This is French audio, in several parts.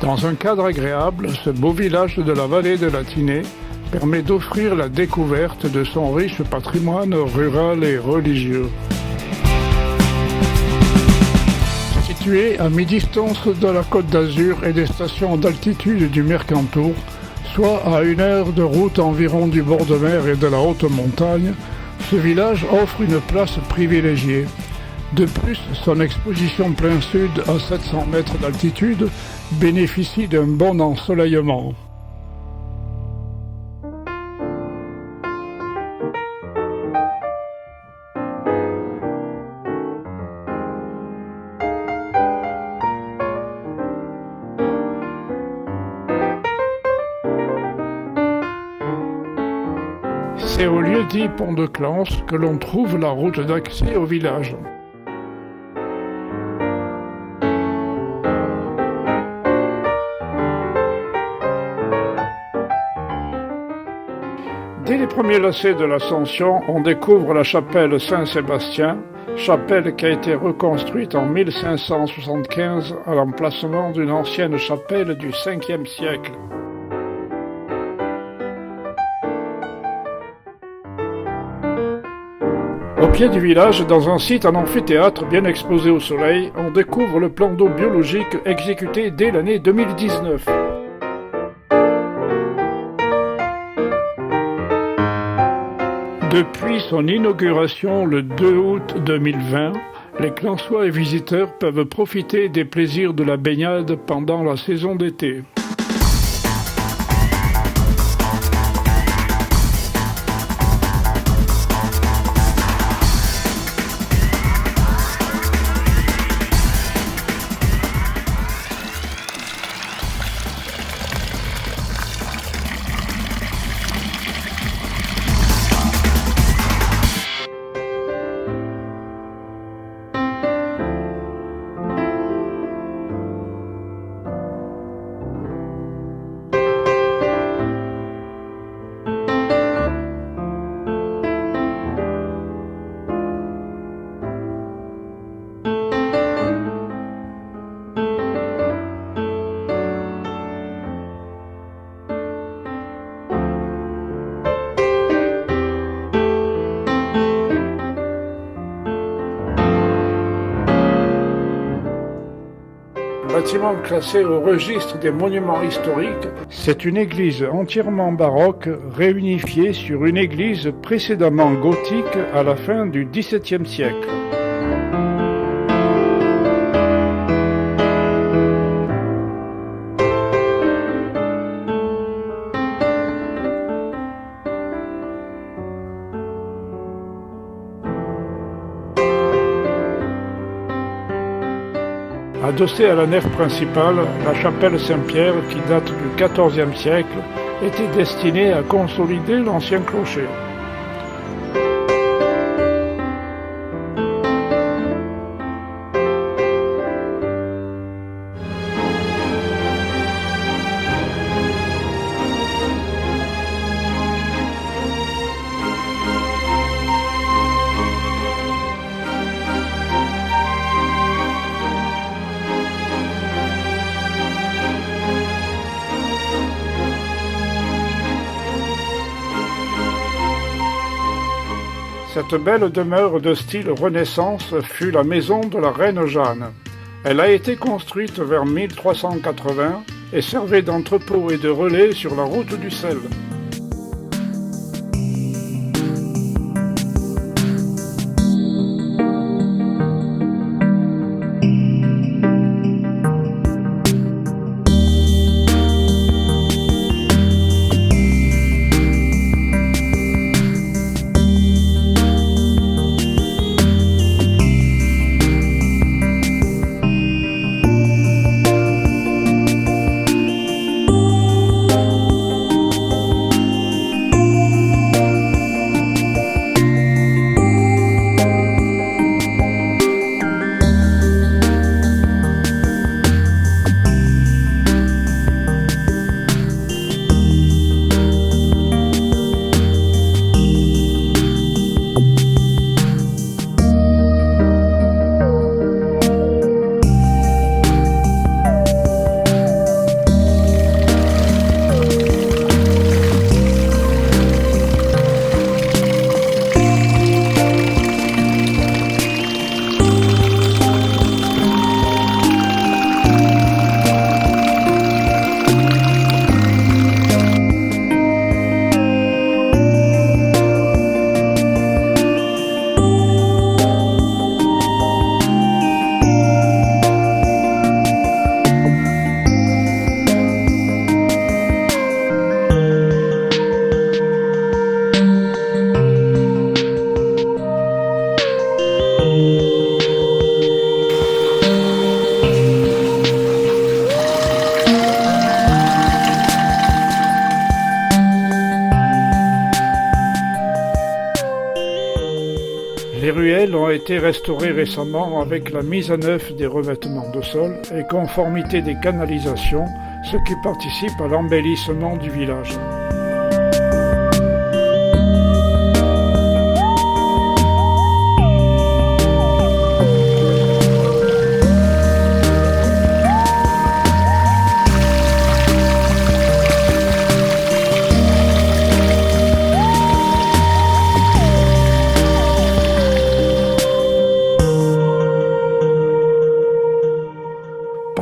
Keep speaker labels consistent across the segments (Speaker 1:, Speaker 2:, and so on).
Speaker 1: Dans un cadre agréable, ce beau village de la vallée de la Tinée permet d'offrir la découverte de son riche patrimoine rural et religieux. Situé à mi-distance de la Côte d'Azur et des stations d'altitude du Mercantour, soit à 1 heure de route environ du bord de mer et de la haute montagne, ce village offre une place privilégiée. De plus, son exposition plein sud à 700 mètres d'altitude bénéficie d'un bon ensoleillement. C'est au lieu-dit Pont de Clans que l'on trouve la route d'accès au village. Dès les premiers lacets de l'Ascension, on découvre la chapelle Saint-Sébastien, chapelle qui a été reconstruite en 1575 à l'emplacement d'une ancienne chapelle du 5e siècle. Au pied du village, dans un site en amphithéâtre bien exposé au soleil, on découvre le plan d'eau biologique exécuté dès l'année 2019. Depuis son inauguration le 2 août 2020, les Clansois et visiteurs peuvent profiter des plaisirs de la baignade pendant la saison d'été. Bâtiment classé au registre des monuments historiques, c'est une église entièrement baroque réunifiée sur une église précédemment gothique à la fin du XVIIe siècle. Adossée à la nef principale, la chapelle Saint-Pierre, qui date du XIVe siècle, était destinée à consolider l'ancien clocher. Cette belle demeure de style Renaissance fut la maison de la reine Jeanne. Elle a été construite vers 1380 et servait d'entrepôt et de relais sur la route du sel. a été restaurée récemment avec la mise à neuf des revêtements de sol et conformité des canalisations, ce qui participe à l'embellissement du village.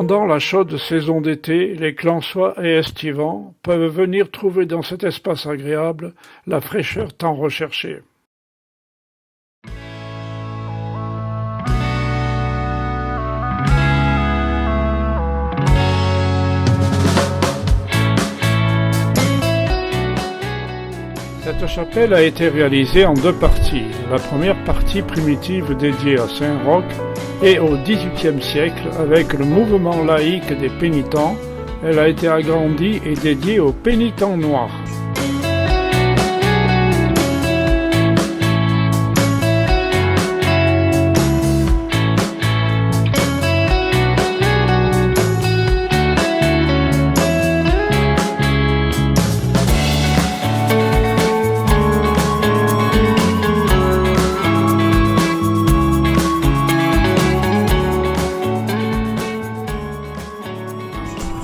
Speaker 1: Pendant la chaude saison d'été, les Clensois et Estivants peuvent venir trouver dans cet espace agréable la fraîcheur tant recherchée. Cette chapelle a été réalisée en deux parties. La première partie primitive dédiée à Saint-Roch et au XVIIIe siècle, avec le mouvement laïque des pénitents, elle a été agrandie et dédiée aux pénitents noirs.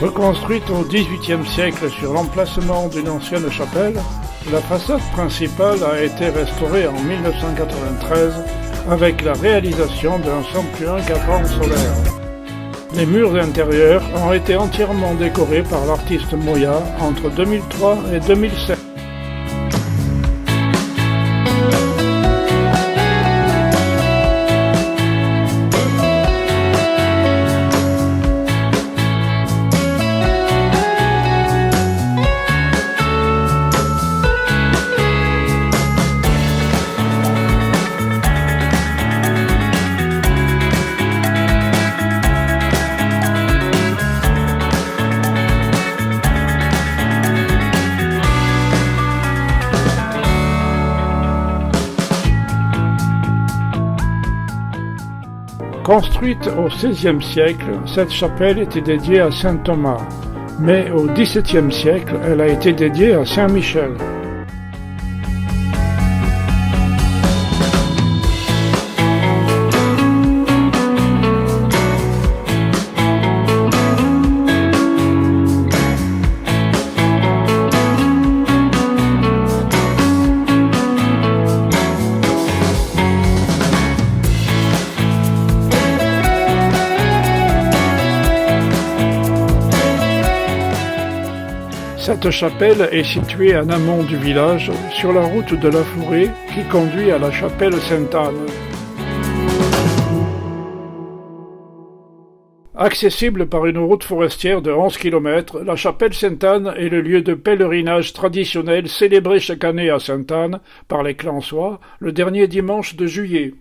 Speaker 1: Reconstruite au XVIIIe siècle sur l'emplacement d'une ancienne chapelle, la façade principale a été restaurée en 1993 avec la réalisation d'un somptueux cadran solaire. Les murs intérieurs ont été entièrement décorés par l'artiste Moya entre 2003 et 2007. Construite au XVIe siècle, cette chapelle était dédiée à saint Thomas, mais au XVIIe siècle, elle a été dédiée à saint Michel. Cette chapelle est située en amont du village, sur la route de la Forêt qui conduit à la chapelle Sainte-Anne. Accessible par une route forestière de 11 km, la chapelle Sainte-Anne est le lieu de pèlerinage traditionnel célébré chaque année à Sainte-Anne par les Clensois le dernier dimanche de juillet.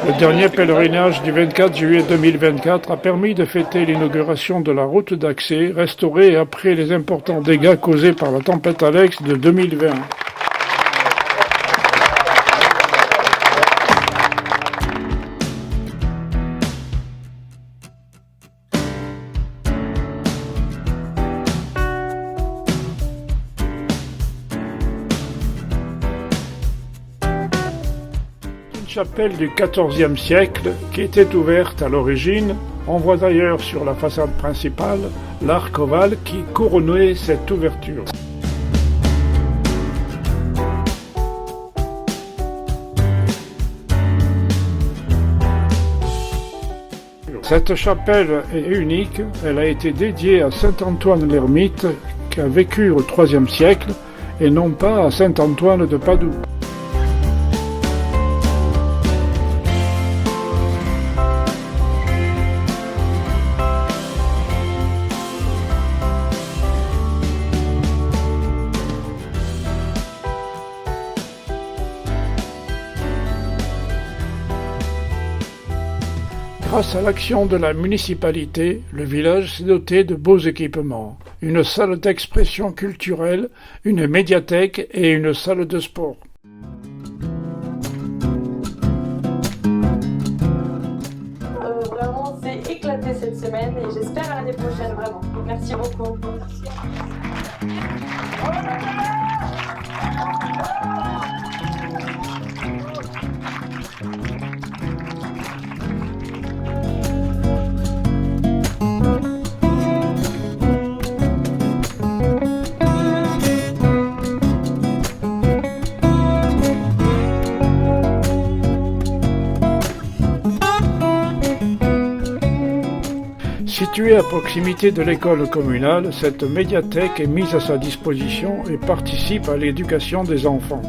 Speaker 1: Le dernier pèlerinage du 24 juillet 2024 a permis de fêter l'inauguration de la route d'accès restaurée après les importants dégâts causés par la tempête Alex de 2020. Chapelle du XIVe siècle qui était ouverte à l'origine. On voit d'ailleurs sur la façade principale l'arc ovale qui couronnait cette ouverture. Cette chapelle est unique, elle a été dédiée à saint Antoine l'Ermite qui a vécu au IIIe siècle et non pas à saint Antoine de Padoue. Grâce à l'action de la municipalité, le village s'est doté de beaux équipements. Une salle d'expression culturelle, une médiathèque et une salle de sport.
Speaker 2: Vraiment, c'est éclaté cette semaine et j'espère à l'année prochaine, vraiment. Merci beaucoup.
Speaker 1: Située à proximité de l'école communale, cette médiathèque est mise à sa disposition et participe à l'éducation des enfants.